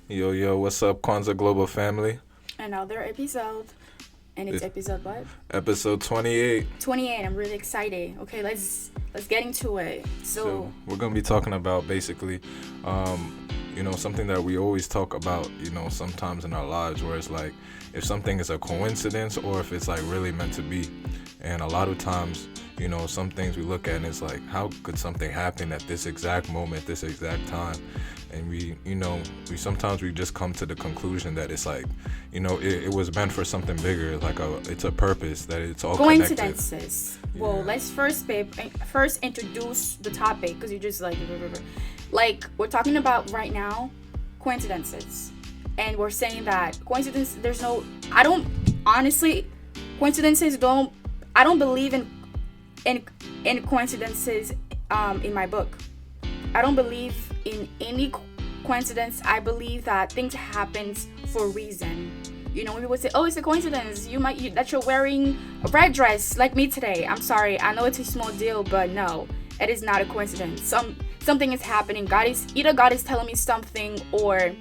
Yo, yo, what's up, Kwanza Global family? Another episode. And it's It's episode what? episode 28. 28. I'm really excited. Okay, let's get into it. So, So, we're going to be talking about basically, something that we always talk about, sometimes in our lives where it's like if something is a coincidence or if it's like really meant to be. And a lot of times, some things we look at and it's like, how could something happen at this exact moment, this exact time? And we sometimes we just come to the conclusion that it's like, it was meant for something bigger, like it's a purpose that it's all connected. coincidences. Well, Yeah. let's first introduce the topic because you just like we're talking about right now coincidences. And we're saying that coincidence there's no I don't honestly coincidences don't I don't believe in in coincidences in my book. I don't believe in any coincidence. I believe that things happens for a reason. When people say, "Oh, it's a coincidence," that you're wearing a red dress like me today. I'm sorry. I know it's a small deal, but no, it is not a coincidence. Something is happening. God is telling me something, or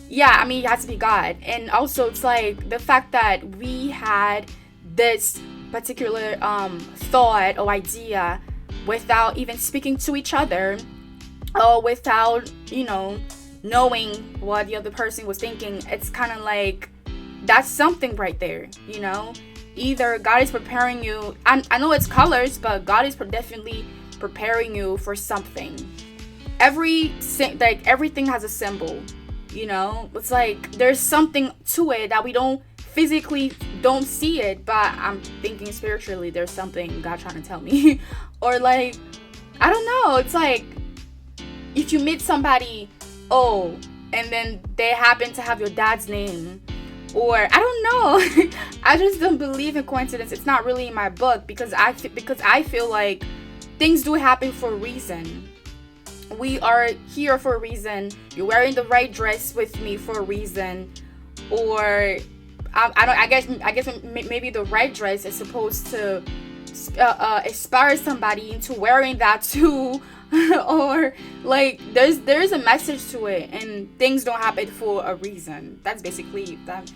yeah, I mean, it has to be God. And also, it's like the fact that we had this particular thought or idea without even speaking to each other or without knowing what the other person was thinking. It's kind of like that's something right there. Either God is preparing you. I know it's colors, but God is definitely preparing you for something. Like everything has a symbol. It's like there's something to it that we don't physically don't see it, but I'm thinking spiritually there's something God trying to tell me. Or like, I don't know, it's like if you meet somebody, oh, and then they happen to have your dad's name, or I don't know. I just don't believe in coincidence. It's not really in my book because I feel like things do happen for a reason. We are here for a reason. You're wearing the right dress with me for a reason, or I don't. I guess maybe the right dress is supposed to inspire somebody into wearing that too. Or like there's a message to it, and things don't happen for a reason. That's basically that.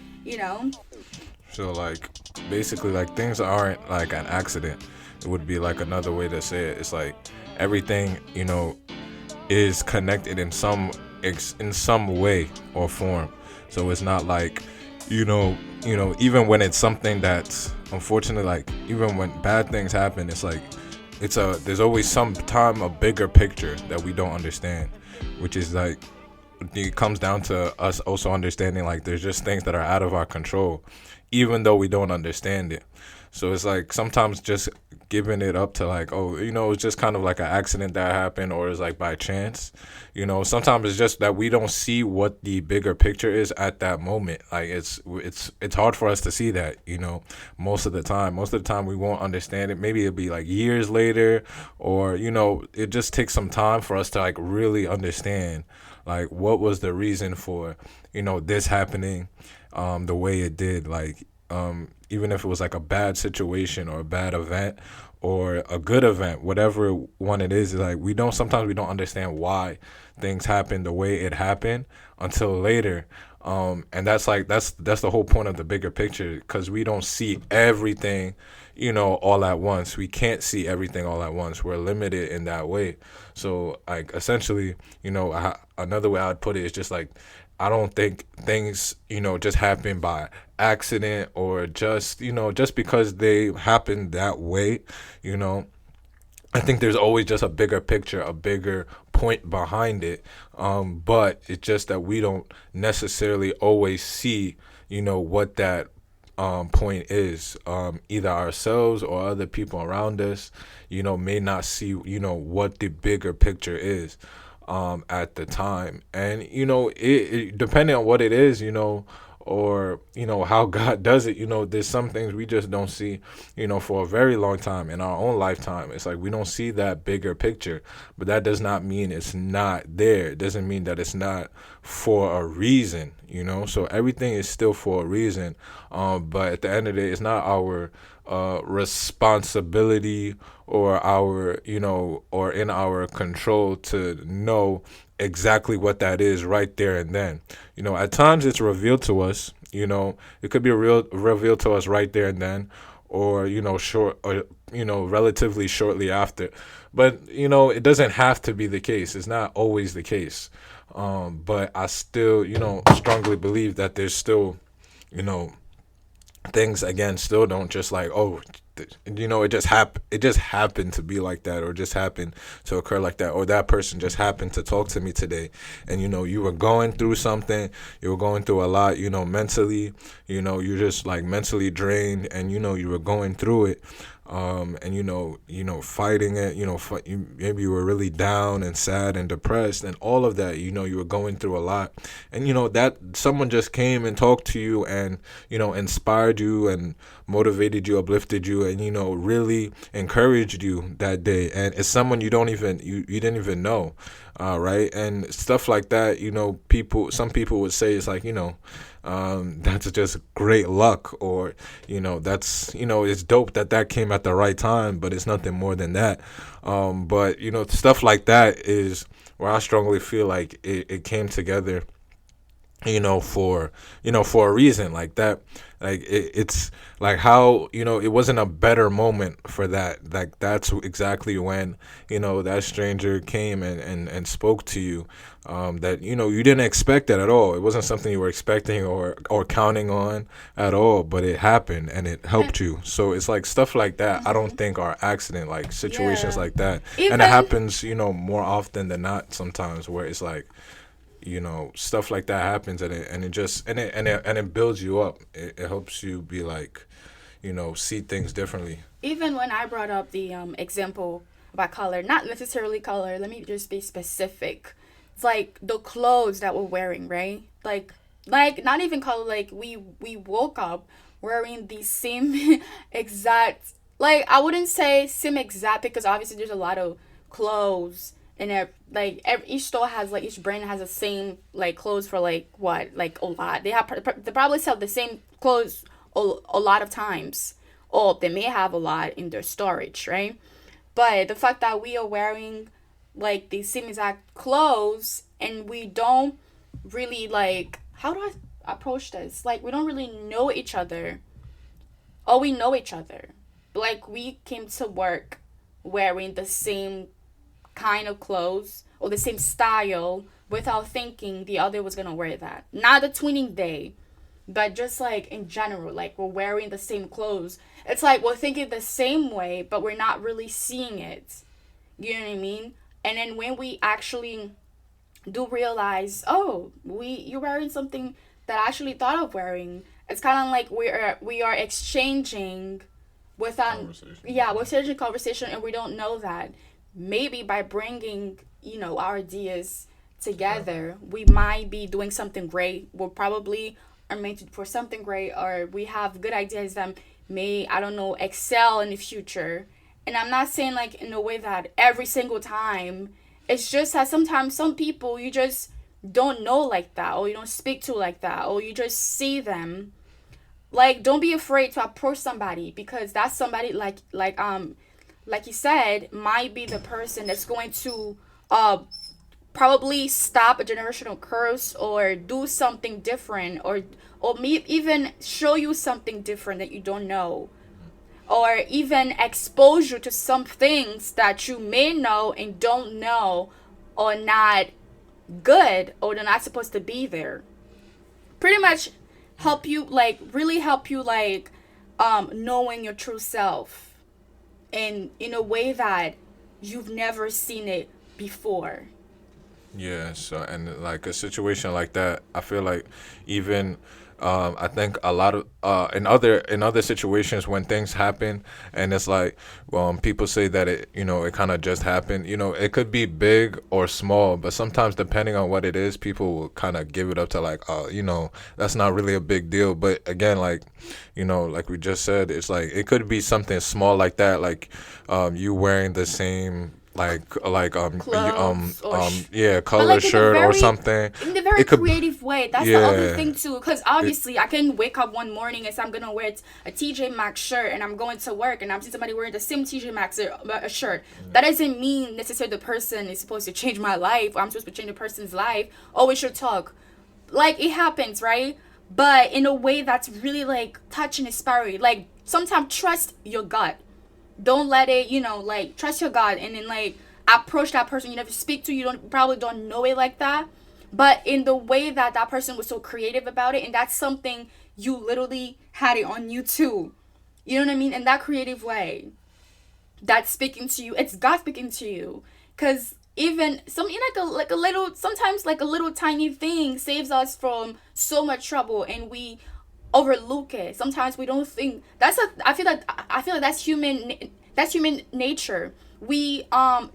So like basically like things aren't like an accident. It would be like another way to say it. It's like everything, is connected in some way or form. So it's not like, even when it's something that's unfortunate, like even when bad things happen, it's like there's always some time a bigger picture that we don't understand, which is like it comes down to us also understanding like there's just things that are out of our control, even though we don't understand it. So it's like sometimes just giving it up to like, oh, it's just kind of like an accident that happened or it's like by chance. Sometimes it's just that we don't see what the bigger picture is at that moment. Like it's hard for us to see that, most of the time. Most of the time we won't understand it. Maybe it'll be like years later or, it just takes some time for us to like really understand like what was the reason for, this happening the way it did. Like even if it was like a bad situation or a bad event or a good event, whatever one it is, like sometimes we don't understand why things happen the way it happened until later. And that's the whole point of the bigger picture because we don't see everything, all at once. We can't see everything all at once. We're limited in that way. So like essentially, another way I'd put it is just like I don't think things, just happen by accident or just because they happen that way, you know. I think there's always just a bigger picture, a bigger point behind it. But it's just that we don't necessarily always see, what that point is. Either ourselves or other people around us, may not see, what the bigger picture is at the time. And, depending on what it is, or how God does it, there's some things we just don't see, for a very long time in our own lifetime. It's like we don't see that bigger picture, but that does not mean it's not there. It doesn't mean that it's not for a reason, so everything is still for a reason. But at the end of the day, it's not our responsibility or our or in our control to know exactly what that is right there and then. At times it's revealed to us. It could be revealed to us right there and then, or short, or relatively shortly after. But it doesn't have to be the case. It's not always the case. But I still strongly believe that there's still you know things again still don't just like, oh, it just happened to be like that, or just happened to occur like that, or that person just happened to talk to me today. And you were going through something, you were going through a lot, mentally. You're just like mentally drained, and you were going through it. And fighting it, maybe you were really down and sad and depressed and all of that. You were going through a lot, and that someone just came and talked to you, and inspired you and motivated you, uplifted you, and really encouraged you that day. And it's someone you didn't even know, right? And stuff like that. Some people would say it's like, that's just great luck, or that's it's dope that came at the right time, but it's nothing more than that. But stuff like that is where I strongly feel like it came together, for for a reason like that. Like it's like how it wasn't a better moment for that. Like that's exactly when that stranger came and spoke to you, that you didn't expect that at all. It wasn't something you were expecting or counting on at all, but it happened and it helped you. So it's like stuff like that I don't think are accident, like situations Yeah. like that. And Even it happens more often than not sometimes, where it's like stuff like that happens, and it builds you up. It helps you be like see things differently. even when I brought up the example about color, not necessarily color, let me just be specific. It's like the clothes that we're wearing, right? Like not even color, like we woke up wearing the same exact, like I wouldn't say same exact, because obviously there's a lot of clothes and like each store has, like each brand has the same like clothes for like what, like a lot. They probably sell the same clothes a lot of times, or they may have a lot in their storage, right? But the fact that we are wearing like the same exact clothes, and we don't really, like, how do I approach this? Like we don't really know each other, or we know each other. Like we came to work wearing the same kind of clothes or the same style without thinking the other was gonna wear that. Not the twinning day, but just like in general, like we're wearing the same clothes. It's like we're thinking the same way, but we're not really seeing it. You know what I mean? And then when we actually do realize, oh, you're wearing something that I actually thought of wearing, it's kind of like we are exchanging without, Conversation. yeah, we're exchanging conversation, and we don't know that. Maybe by bringing our ideas together, we might be doing something great. We're probably are meant for something great, or we have good ideas that may, I don't know, excel in the future. And I'm not saying like in a way that every single time. It's just that sometimes some people you just don't know like that, or you don't speak to like that, or you just see them. Like don't be afraid to approach somebody, because that's somebody like you said, might be the person that's going to probably stop a generational curse, or do something different, or even show you something different that you don't know, or even expose you to some things that you may know and don't know, or not good, or they're not supposed to be there. Pretty much help you, like really help you, like knowing your true self, and in a way that you've never seen it before. Yeah, so and like a situation like that, I feel like even I think a lot of in other situations when things happen, and it's like, people say that it kind of just happened. It could be big or small, but sometimes depending on what it is, people will kind of give it up to like, oh, that's not really a big deal. But again, like like we just said, it's like it could be something small like that, like you wearing the same clothes or yeah, but color like shirt or something. in the very It could, creative way. That's the other yeah, thing too, because obviously I can wake up one morning and say I'm gonna wear a TJ Maxx shirt and I'm going to work and I'm seeing somebody wearing the same TJ Maxx a shirt. That doesn't mean necessarily the person is supposed to change my life or I'm supposed to change the person's life. Oh, we should talk. Like it happens, right? But in a way that's really like touching, inspiring. Like sometimes trust your gut. Don't let it, like trust your God and then like approach that person you never speak to. You don't probably don't know it like that, but in the way that that person was so creative about it, and that's something you literally had it on you too. You know what I mean? In that creative way, that's speaking to you. It's God speaking to you, because even something like a little sometimes like a little tiny thing saves us from so much trouble, and we overlook it. Sometimes we don't think I feel like that's human nature. We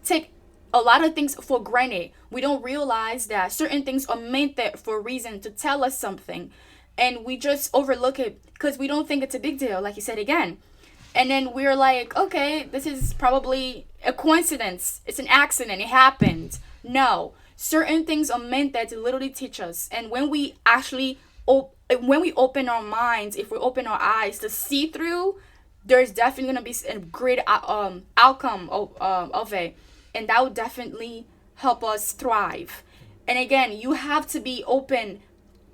take a lot of things for granted. We don't realize that certain things are meant there for a reason to tell us something, and we just overlook it because we don't think it's a big deal, like you said again. And then we're like, okay, this is probably a coincidence. It's an accident. It happened. No, certain things are meant there to literally teach us. And when we actually, when we open our minds, if we open our eyes to see through, there's definitely gonna be a great outcome of it, and that would definitely help us thrive. And again, you have to be open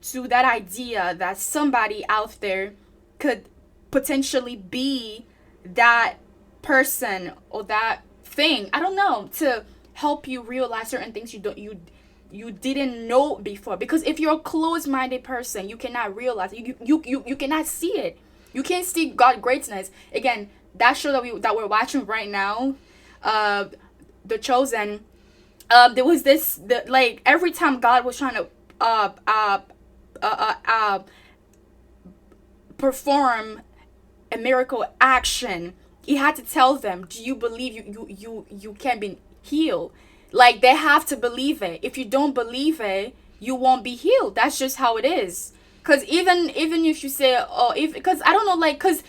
to that idea that somebody out there could potentially be that person or that thing, I don't know, to help you realize certain things you didn't know before. Because if you're a closed-minded person, you cannot realize you cannot see it. You can't see God greatness. Again, that show that we're watching right now, The Chosen. There was like every time God was trying to perform a miracle action, he had to tell them, do you believe you can be healed? Like they have to believe it. If you don't believe it, you won't be healed. That's just how it is. Because even if you say, oh, if, because I don't know, like, because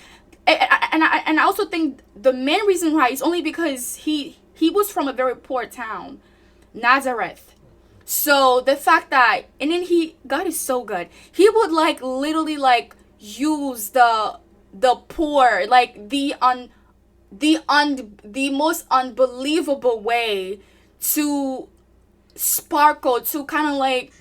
and I also think the main reason why is only because he was from a very poor town, Nazareth. So the fact that, and then God is so good. He would like literally like use the poor, like the most unbelievable way to sparkle, to kind of like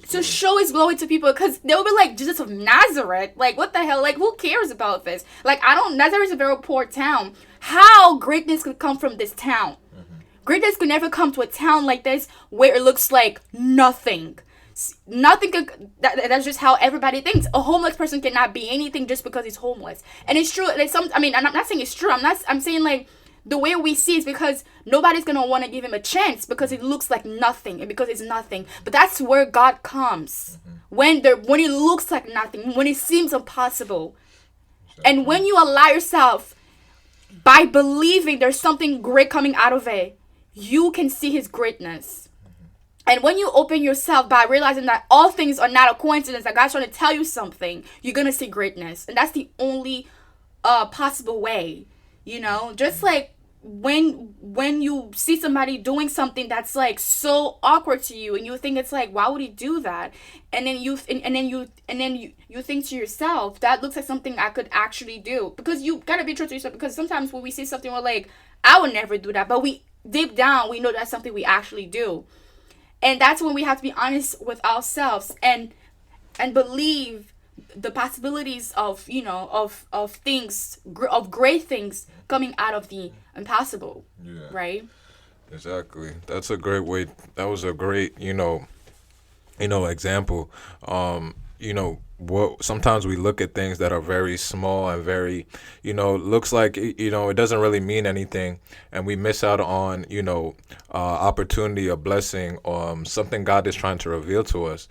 to show his glory to people, because they'll be like, Jesus of Nazareth, like what the hell, like who cares about this? Like I don't, Nazareth is a very poor town. How greatness could come from this town? Greatness could never come to a town like this where it looks like nothing. Nothing could. That's just how everybody thinks. A homeless person cannot be anything just because he's homeless, and it's true. Like some, I mean, I'm not saying it's true. I'm saying like the way we see is because nobody's gonna want to give him a chance because it looks like nothing and because it's nothing. But that's where God comes when it looks like nothing, when it seems impossible, and when you allow yourself by believing there's something great coming out of it, you can see His greatness. And when you open yourself by realizing that all things are not a coincidence, that God's trying to tell you something, you're going to see greatness. And that's the only possible way, just like when you see somebody doing something that's like so awkward to you and you think it's like, why would he do that? And then you think to yourself, that looks like something I could actually do. Because you got to be true to yourself, because sometimes when we see something, we're like, I would never do that. But we deep down, we know that's something we actually do. And that's when we have to be honest with ourselves and believe the possibilities of things, of great things coming out of the impossible. Yeah. Right? Exactly. That's a great way. That was a great, example. What sometimes we look at things that are very small and very, looks like, it doesn't really mean anything, and we miss out on, opportunity, a blessing, something God is trying to reveal to us.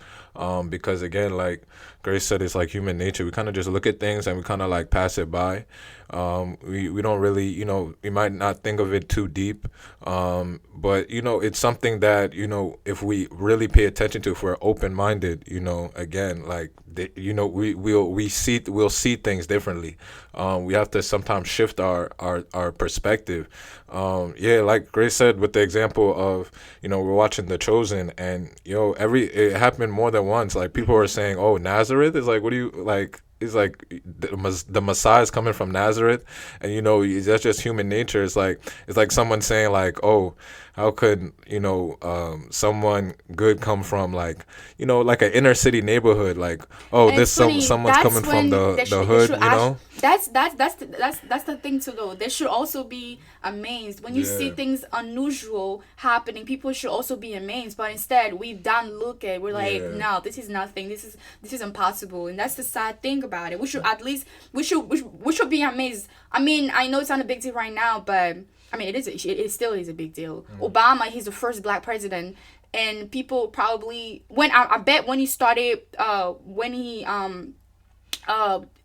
Because again, like Grace said, it's like human nature. We kind of just look at things and we kind of like pass it by. We don't really, we might not think of it too deep. But, it's something that, if we really pay attention to, if we're open-minded, again, like we'll see things differently. We have to sometimes shift our perspective. Yeah, like Grace said with the example of, we're watching The Chosen, and every it happened more than once. Like people were saying, "Oh, Nazareth is like, what do you like?" It's like the Messiah is coming from Nazareth, and that's just human nature. It's like someone saying like, "Oh, how could someone good come from like an inner city neighborhood? Like, oh, And this it's funny. someone's That's coming from when the they hood, should ask. That's the thing too though. They should also be amazed when you see Yeah, things unusual happening. People should also be amazed. But instead, we don't look at. We're like, yeah, no, this is nothing. This is impossible. And that's the sad thing about it. We should at least we should be amazed. I mean, I know it's not a big deal right now, but I mean, it still is a big deal. Obama, he's the first black president, and people probably when I bet when he started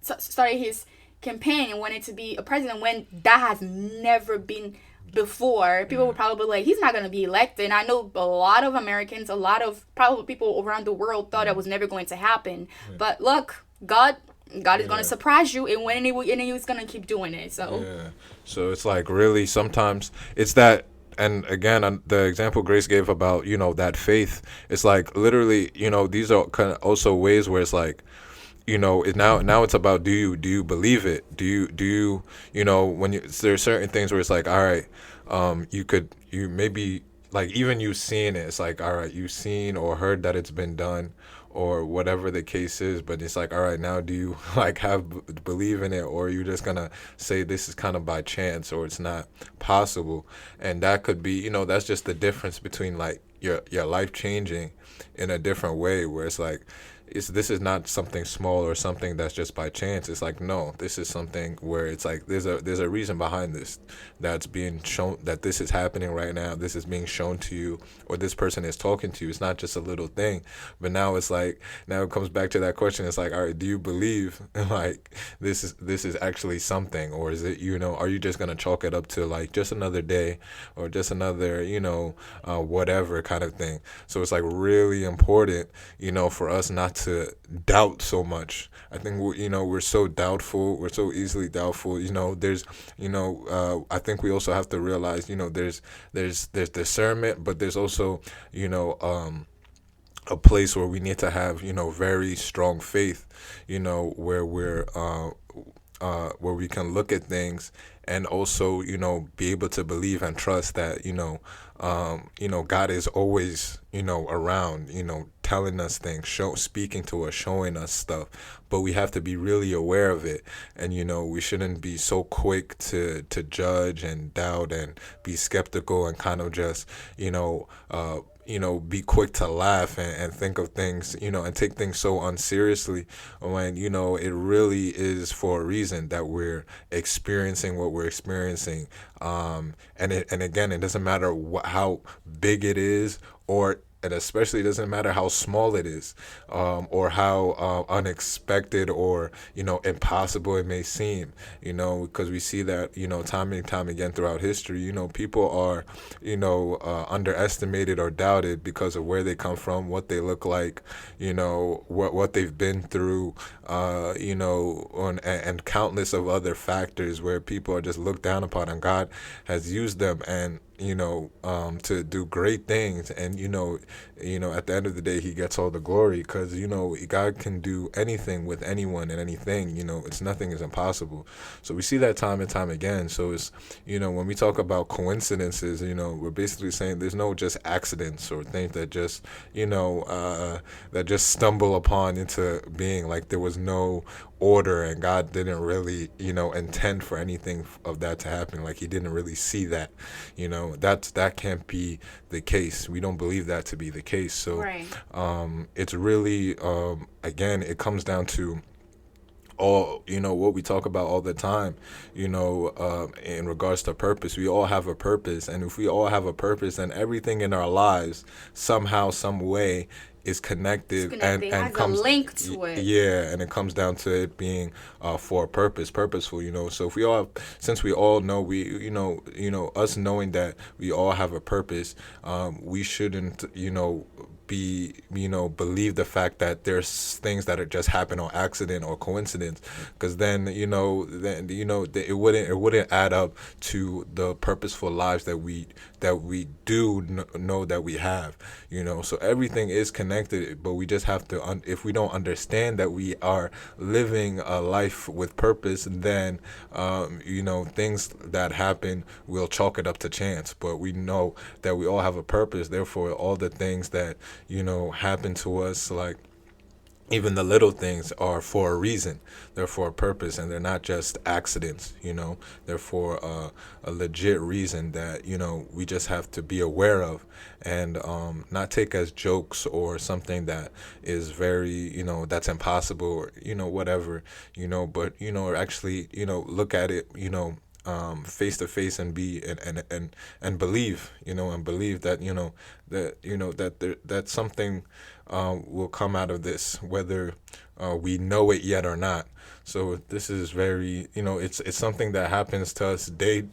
started his campaign and wanted to be a president, when that has never been before, people were probably like, he's not going to be elected. And I know a lot of Americans, a lot of probably people around the world thought that was never going to happen. But look, God is going to yeah. surprise you, and and he was going to keep doing it. So Yeah. So it's like really sometimes it's that, and again, the example Grace gave about that faith. It's like literally these are kind of also ways where it's like now it's about, do you believe it? Do you when there's certain things where it's like, all right, you maybe like even you seeing it, it's like, all right, you've seen or heard that it's been done or whatever the case is, but it's like, all right, now do you like believe in it, or are you just gonna say this is kind of by chance or it's not possible? And that could be, that's just the difference between like your life changing in a different way, where it's like, this is not something small or something that's just by chance. It's like, no, this is something where it's like there's a reason behind this, that's being shown, that this is happening right now, this is being shown to you, or this person is talking to you. It's not just a little thing. But now it's like, now it comes back to that question. It's like, all right, do you believe like this is actually something, or is it, are you just gonna chalk it up to like just another day, or just another whatever kind of thing? So it's like really important, for us not to doubt so much. I think we're so doubtful. We're so easily doubtful. There's I think we also have to realize, there's discernment, but there's also a place where we need to have very strong faith, where where we can look at things and also be able to believe and trust that God is always around, telling us things, speaking to us, showing us stuff. But we have to be really aware of it, and we shouldn't be so quick to judge and doubt and be skeptical and kind of just be quick to laugh and think of things, and take things so unseriously, when, it really is for a reason that we're experiencing what we're experiencing. And again, it doesn't matter how big it is, or and especially it doesn't matter how small it is, or how unexpected or impossible it may seem, because we see that time and time again throughout history, people are underestimated or doubted because of where they come from, what they look like, what they've been through, and countless of other factors where people are just looked down upon, and God has used them and to do great things. And at the end of the day, he gets all the glory, because God can do anything with anyone and anything. It's nothing is impossible. So we see that time and time again. So it's when we talk about coincidences, we're basically saying there's no just accidents or things that just that just stumble upon into being. Like there was no order, and God didn't really intend for anything of that to happen. Like he didn't really see that. That can't be the case. We don't believe that to be the case. So right. it's really again, it comes down to all what we talk about all the time, in regards to purpose. We all have a purpose, and if we all have a purpose, then everything in our lives somehow, some way is connected, and It has comes a link to it. yeah, and it comes down to it being for a purposeful. So if we all since we all know, we us knowing that we all have a purpose, we shouldn't be, believe the fact that there's things that are just happen on accident or coincidence, because then, it wouldn't add up to the purposeful lives that we do know that we have. So everything is connected, but we just have to if we don't understand that we are living a life with purpose, then things that happen, we'll chalk it up to chance. But we know that we all have a purpose. Therefore, all the things that happen to us, like even the little things, are for a reason. They're for a purpose, and they're not just accidents. They're for a legit reason that we just have to be aware of, and not take as jokes or something that is very that's impossible, or whatever. But actually look at it face to face, and be and believe, and believe that that something will come out of this, whether we know it yet or not. So this is very, it's something that happens to us day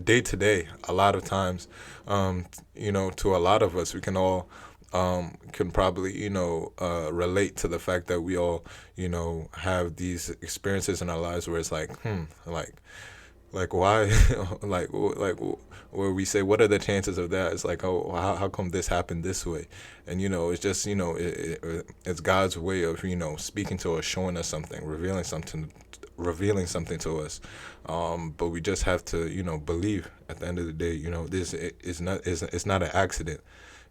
to day. A lot of times, to a lot of us, we can all can probably relate to the fact that we all have these experiences in our lives where it's like like why where we say, what are the chances of that? It's like, oh, how come this happened this way? And it's just it's God's way of speaking to us, showing us something, revealing something to us. But we just have to believe. At the end of the day, this is not, it's not an accident.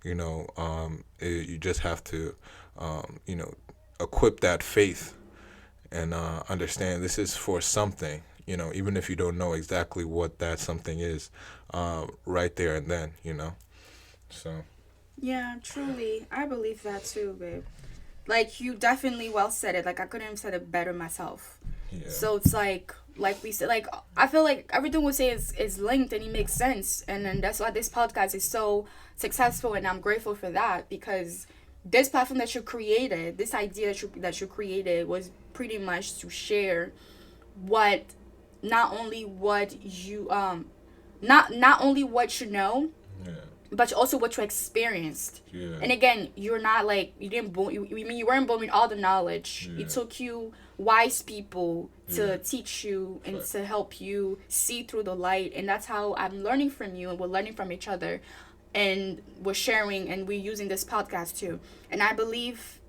You just have to equip that faith, and understand this is for something. Even if you don't know exactly what that something is, right there and then. So. Yeah, truly. I believe that too, babe. Like, you definitely well said it. Like, I couldn't have said it better myself. Yeah. So it's like we said, like, I feel like everything we say is linked and it makes sense. And then that's why this podcast is so successful, and I'm grateful for that, because this platform that you created, this idea that you created, was pretty much to share what not only what you not only what you know, Yeah. but also what you experienced. Yeah. And again, you're not like, you didn't born you weren't born with all the knowledge. Yeah. It took you wise people to Yeah. teach you and Right. to help you see through the light. And that's how I'm learning from you, and we're learning from each other, and we're sharing, and we're using this podcast too. And I believe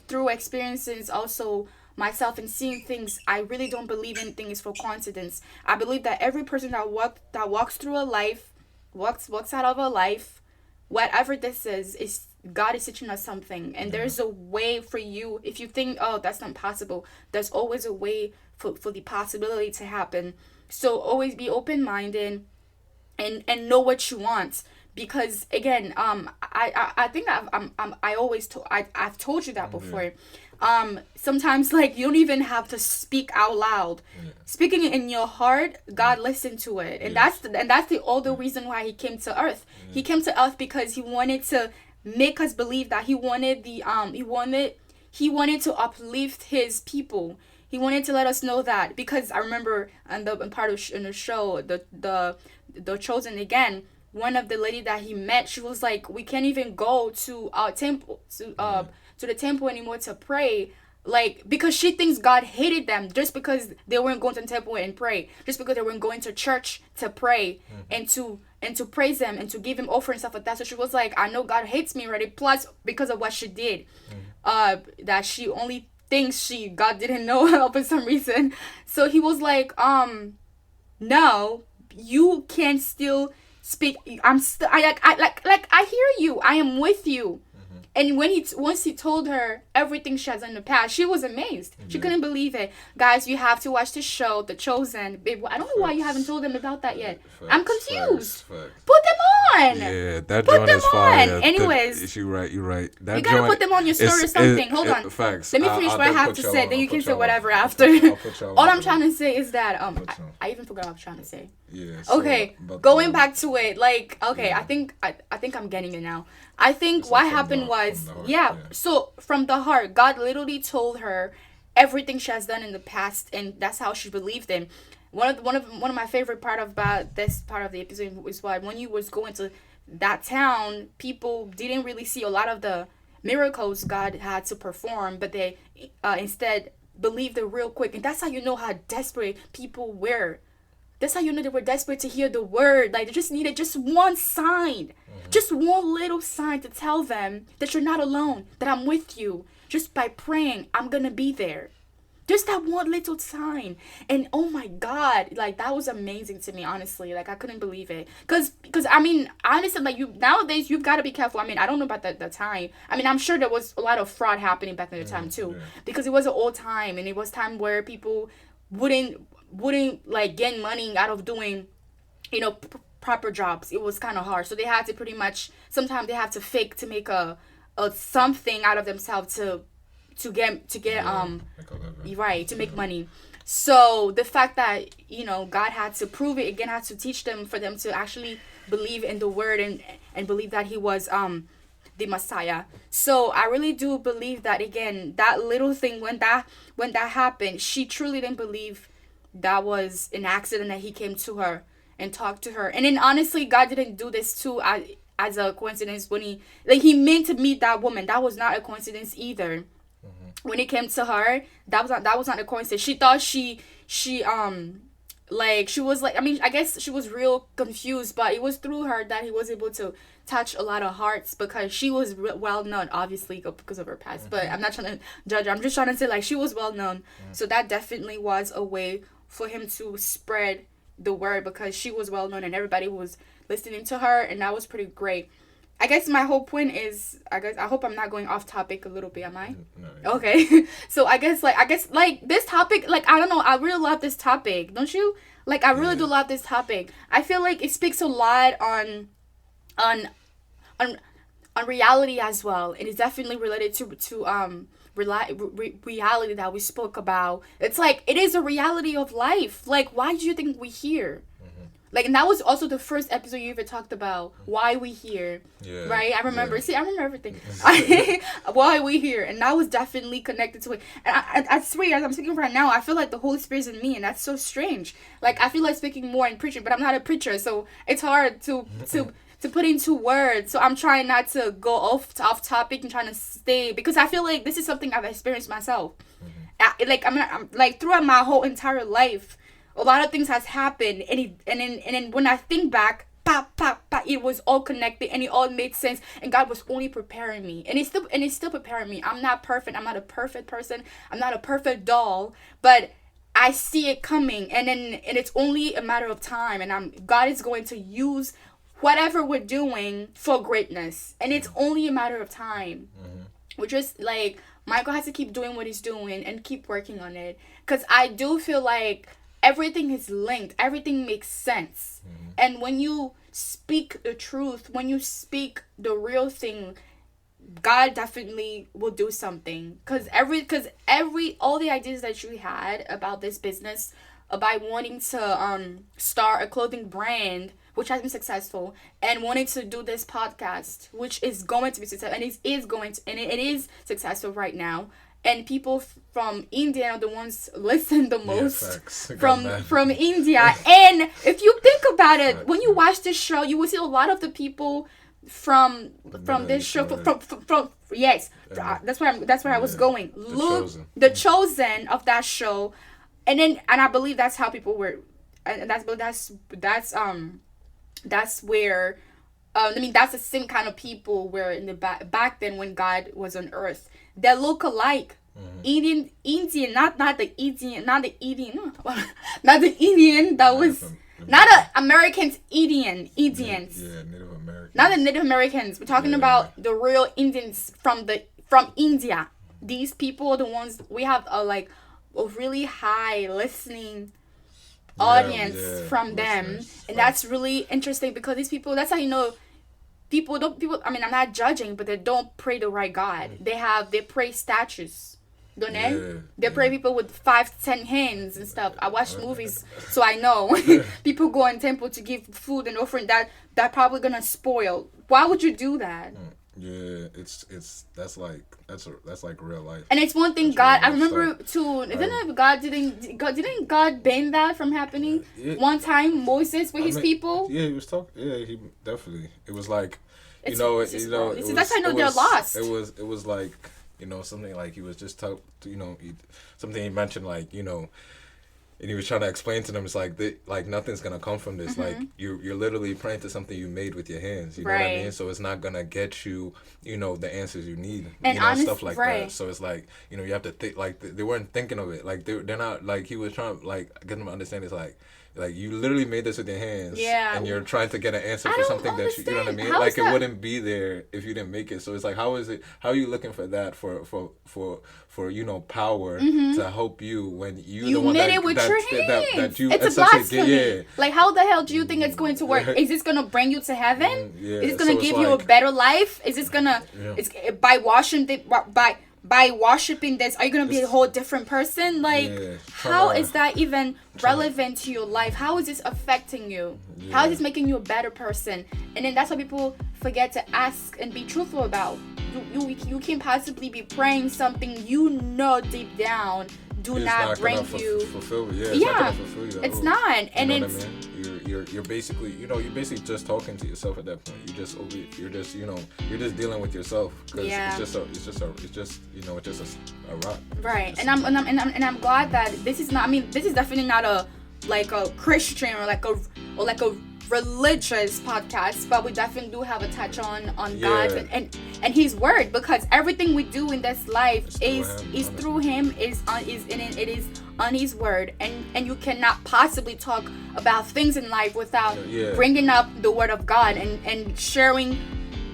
through experiences also myself, and seeing things, I really don't believe anything is for coincidence. I believe that every person that walks through a life, walks out of a life, whatever this is God is teaching us something. And there's a way for you. If you think, oh, that's not possible, there's always a way for the possibility to happen. So always be open-minded, and know what you want. Because again, I think I've told you that before. Sometimes, like, you don't even have to speak out loud. Yeah. Speaking it in your heart, God listened to it. And Yes. that's the other reason why he came to earth. He came to earth because he wanted to make us believe that he wanted he wanted to uplift his people. He wanted to let us know that, because I remember in the show, the Chosen again, one of the lady that he met, she was like, we can't even go to our temple to the temple anymore to pray, like, because she thinks God hated them just because they weren't going to the temple and pray, just because they weren't going to church to pray, and to praise him and to give him offering and stuff like that. So she was like, I know God hates me already, plus because of what she did, that she only thinks God didn't know for some reason. So he was like, no, you can still speak. I hear you. I am with you. And once he told her everything she has done in the past, she was amazed. She couldn't believe it. Guys, you have to watch the show, The Chosen. Babe, I don't know why you haven't told them about that yet. I'm confused. Facts. Put them on. Yeah, that Put joint them is fire. on. Anyways. You're right. That You gotta joint put them on your story or something. Hold on. Facts. Let me finish what I have to say. Then you can say whatever after. All I'm trying to say is that I even forgot what I was trying to say. Yeah. So, Okay, but, going back to it, like, okay, Yeah. I think I'm getting it now. I think It's what like from happened the- was, from the heart, yeah, yeah. so from the heart, God literally told her everything she has done in the past, and that's how she believed him. One of my favorite part about this part of the episode is why when you was going to that town, people didn't really see a lot of the miracles God had to perform, but they instead believed it real quick. And that's how you know how desperate people were. That's how you know they were desperate to hear the word. Like, they just needed just one sign, just one little sign to tell them that you're not alone, that I'm with you. Just by praying, I'm gonna be there. Just that one little sign. And oh my God, like, that was amazing to me, honestly. Like, I couldn't believe it. Because I mean, honestly, like, you nowadays, you've got to be careful. I mean, I don't know about the time. I mean, I'm sure there was a lot of fraud happening back in the time too. Because it was an old time, and it was time where people wouldn't like gain money out of doing, proper jobs. It was kind of hard, so they had to pretty much, sometimes they have to fake to make a something out of themselves to get right, to make money. So the fact that God had to prove it again, had to teach them, for them to actually believe in the word, and believe that he was the Messiah. So I really do believe that, again, that little thing, when that happened, she truly didn't believe that was an accident, that he came to her and talked to her. And then honestly, God didn't do this too as a coincidence. When he meant to meet that woman, that was not a coincidence either. When it came to her, that was not a coincidence. She thought she was like, I mean, I guess she was real confused, but it was through her that he was able to touch a lot of hearts, because she was well known, obviously, because of her past. But I'm not trying to judge her. I'm just trying to say, like, she was well known. So that definitely was a way for him to spread the word, because she was well known and everybody was listening to her, and that was pretty great. I guess my whole point is, I hope I'm not going off topic a little bit, am I? No. Okay. So I guess this topic, like, I don't know, I really love this topic, don't you? Like, I really do love this topic. I feel like it speaks a lot on reality as well, and it's definitely related to reality that we spoke about. It's like, it is a reality of life. Like, why do you think we here? Like, and that was also the first episode you even talked about, why we here, right? I remember. Yeah. See, I remember everything. Why we here, and that was definitely connected to it. And I swear, as I'm speaking right now, I feel like the Holy Spirit's in me, and that's so strange. Like, I feel like speaking more in preaching, but I'm not a preacher, so it's hard to put into words. So I'm trying not to go off topic and trying to stay, because I feel like this is something I've experienced myself. I'm like, throughout my whole entire life, a lot of things has happened, and then when I think back, it was all connected, and it all made sense, and God was only preparing me, and it's still preparing me. I'm not perfect. I'm not a perfect person. I'm not a perfect doll, but I see it coming, and it's only a matter of time, and God is going to use whatever we're doing for greatness, and it's only a matter of time. We're just like, Michael has to keep doing what he's doing and keep working on it, because I do feel like everything is linked. Everything makes sense. And when you speak the truth, when you speak the real thing, God definitely will do something. Because all the ideas that you had about this business, about wanting to start a clothing brand, which has been successful, and wanting to do this podcast, which is going to be successful, and it is successful right now. And people from India are the ones listen the most from India. And if you think about it, when you watch this show, you will see a lot of the people from this show. Yes, that's where I was going. Look, the chosen of that show, and I believe that's how people were, and that's where. I mean, that's the same kind of people were in the back then when God was on earth. They look alike. Indian, not the Indian that was not Americans. Indians. Yeah, Native Americans. Not the Native Americans. We're talking about the real Indians from India. These people are the ones we have a really high listening audience from them, and that's really interesting, because these people, that's how you know people I mean, I'm not judging, but they don't pray the right God. They pray statues, don't they? They pray people with 5-10 hands and stuff. I watch movies, so I know. People go in temple to give food and offering that probably gonna spoil. Why would you do that? Yeah, that's like real life. And it's one thing That's God. real I life remember stuff. too. Didn't God ban that from happening Yeah, one time? Moses with I his mean, people. yeah, he was talking. Yeah, he definitely. It was like, It's just wrong. it That's how I was, know they're lost. it was like, something like he was just something he mentioned like, and he was trying to explain to them, it's like like nothing's gonna come from this. Like you're literally praying to something you made with your hands. You know what I Right. mean? So it's not gonna get you, the answers you need. And Stuff like right. that. So it's like, you have to think. Like they weren't thinking of it. Like they're not like he was trying to like get them to understand. It's like you literally made this with your hands. Yeah. And you're trying to get an answer I for don't something that you know what I understand. mean? How Like is it that- wouldn't be there if you didn't make it. So it's like, how are you looking for that for power to help you when you the You one made that it with that, your that, hands. that you It's a essentially blasphemy. yeah. Like, how the hell do you think it's going to work? Is this gonna bring you to heaven? Yeah. Is this gonna So it's give you a like- better life? Is this gonna Yeah. it's by worshiping this? Are you gonna be a whole different person? Like, Yeah. how Tryna- is that even relevant to your life? How is this affecting you? How is this making you a better person? And then that's what people forget to ask and be truthful about. You can't possibly be praying something you know deep down do It's not bring gonna you. fulfill you. Yeah, Yeah, not gonna fulfill you at it's all. not, and you know it's what I mean? You're basically just talking to yourself at that point. You're just dealing with yourself because Yeah. it's just a rock. right. And I'm glad that this is not. I mean, this is definitely not a Christian or like a religious podcast, but we definitely do have a touch on God Yeah. and His Word, because everything we do in this life It's through Him, is on His Word, and you cannot possibly talk about things in life without Yeah. bringing up the Word of God and sharing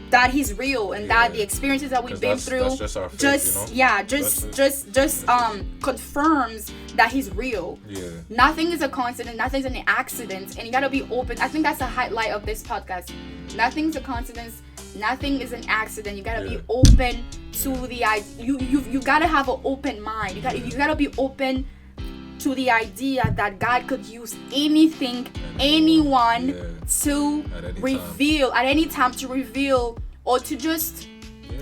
that He's real and that the experiences that we've 'Cause been that's through just our faith, just confirms that He's real. Yeah. Nothing is a coincidence, nothing's an accident, and you gotta be open. I think that's the highlight of this podcast. Nothing's a coincidence, nothing is an accident. You gotta be open to the idea. You gotta have an open mind. You gotta be open to the idea that God could use anything, anyone to At any reveal at any time to reveal or to just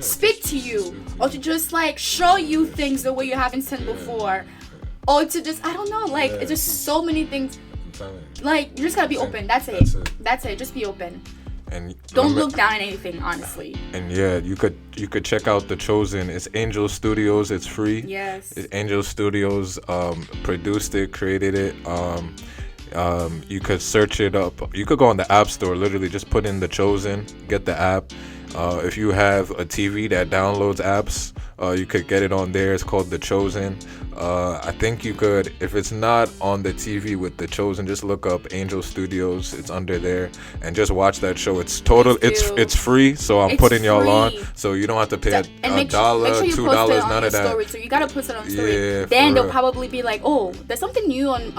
speak to you or to just like show you things the way you haven't seen before, or to just, I don't know, like it's just so many things. I'm telling you. Like, you just gotta be open. That's it. Just be open. And Don't look down on anything, honestly. And yeah, you could check out The Chosen. It's Angel Studios. It's free. Yes. It's Angel Studios produced it, created it. You could search it up. You could go on the App Store, literally just put in The Chosen, get the app. If you have a TV that downloads apps, you could get it on there. It's called The Chosen. I think you could, if it's not on the TV with The Chosen, just look up Angel Studios. It's under there, and just watch that show. It's it's free, so I'm It's putting y'all on, free. so you don't have to pay And a dollar, make sure you $2, post it on none your of that. story too. You gotta post it on story. Yeah, Then for they'll real. probably be like, oh, there's something new on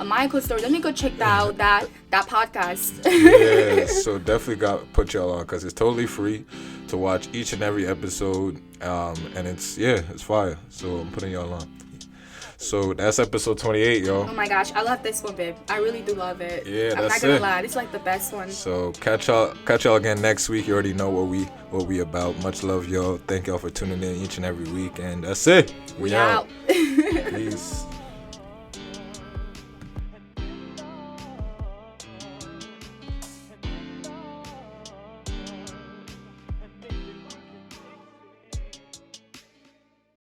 Michael's story. Let me go check out that podcast. Yeah, so definitely got put y'all on because it's totally free to watch each and every episode, and it's fire. So I'm putting y'all on. So that's episode 28, y'all. Oh my gosh, I love this one, babe. I really do love it. Yeah, I'm not that's gonna it. lie, this is like the best one. So catch y'all again next week. You already know what we about. Much love, y'all. Thank y'all for tuning in each and every week, and that's it. We out.